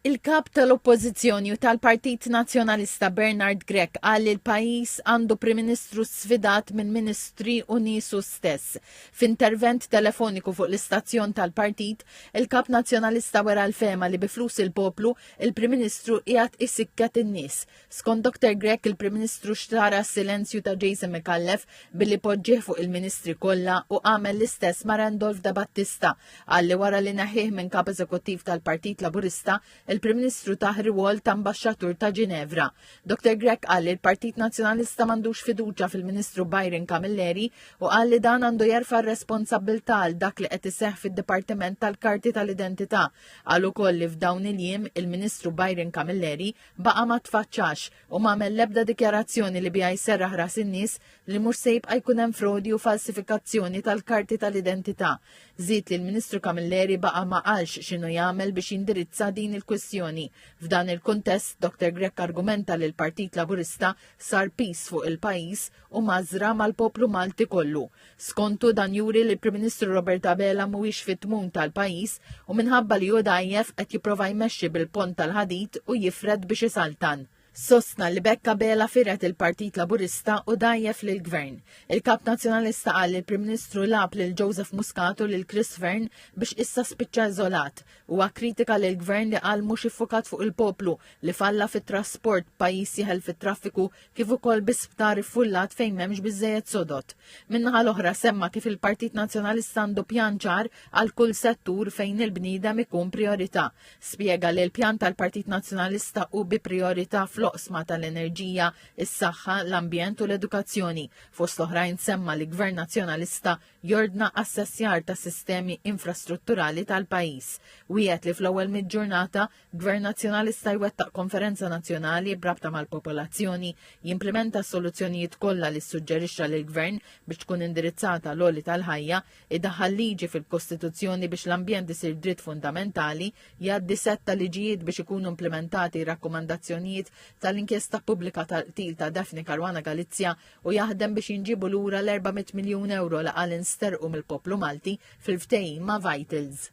Il-kap tal-Oppożizzjoni u tal-Partit Nazzjonalista Bernard Grech qal li l-pajjiż għandu Prim Ministru sfidat minn ministri u niesu stess. F'intervent telefoniku fuq l-istazzjon tal-partit, il-kap nazzjonalista wera l-fema li biflus il-poplu, il-Prim Ministru qiegħed isikket in-nies. Skont Dr. Grech, il-Prim Ministru xtara s-silenzju ta' Jason McAuliffe billi poġġieħ fuq il-ministri kollha u għamel l-istess ma' Randolph Da Battista qal li wara li neħħih minn kap eżekuttiv tal-Partit Laburista, il-Prim Ministru taħri wol ta' ambaxxatur ta' Ginevra. Dr. Grech qal li l-Partit Nazzjonalista m'għandux fiduċja fil-Ministru Byron Camilleri u qal li dan għandu jerfa' r-responsabbiltà għal dak li qed iseħħ fid-Dipartiment tal-Karti tal-Identità. Qal ukoll li f'dawn il-jiem il-Ministru Byron Camilleri baqa' ma tfaċċax u m'għamel l-ebda dikjarazzjoni li biha jserraħ ras in-nies li mhux se jibqa' jkun hemm frodi u falsifikazzjoni tal-karti tal-identità. Żied li l-Ministru Camilleri baqa' ma qalx x'inhu jagħmel biex jindirizza din il-kwistjoni. F'dan il-kuntest, Dr. Grech argumenta li l-Partit Laburista sar pis fuq il-pajjiż u mażra mal-poplu Malti kollu. Skontu dan juri li l-Prim Ministru Robert Abela mhuwiex fit-tmun tal-pajjiż u minħabba li hu dgħajjef qed jipprova jmexxi bil-pont tal-ħadid u jifred biex isaltan. Sostna li bekk Abela firet il-Partit Laburista u dajjef lil gvern. Il-Kap Nazzjonalista qal li l-Prim Ministru lab lil Joseph Muscat u lil Chris Fearn biex issa spiċċa iżolat. Huwa kritika lil gvern li qal mhux iffukat fuq il-poplu li falla fit-trasport pajjiż jeħel fit-traffiku kif ukoll bisptar iffullat fejn m'hemmx biżżejjed sodot. Minnaħa l-oħra semma kif il-Partit Nazzjonalista għandu pjan ċar għal kull settur fejn il-bniedem ikun priorità. Spjega li l-pjan tal-Partit Nazzjonalista hu bi priorità oqsma tal-enerġija, is-saħħa, l-ambjent u l-edukazzjoni. Fost l-oħrajn semma li Gvern Nazzjonalista jordna assessjar ta' sistemi infrastrutturali tal-pajjiż. Wieħed li fl-ewwel mid-ġurnata Gvern Nazzjonalista jwettaq konferenza nazzjonali brabta mal-popolazzjoni, jimplementa s-soluzzjonijiet kollha li ssuġġerixxa lill-Gvern biex tkun indirizzata l-għoli tal-ħajja, idaħħal liġi fil-Kostituzzjoni biex l-ambjent isir dritt fundamentali, jgħaddi setta liġijiet biex ikunu implementati rakkomandazzjonijiet tal-inkjesta pubblika tal-qtil ta' Daphne Caruana Galizia u jaħdem biex jinġibu lura l-400 miljun euro li qal insterqu mill-poplu Malti fil-ftehim ma' Vitals.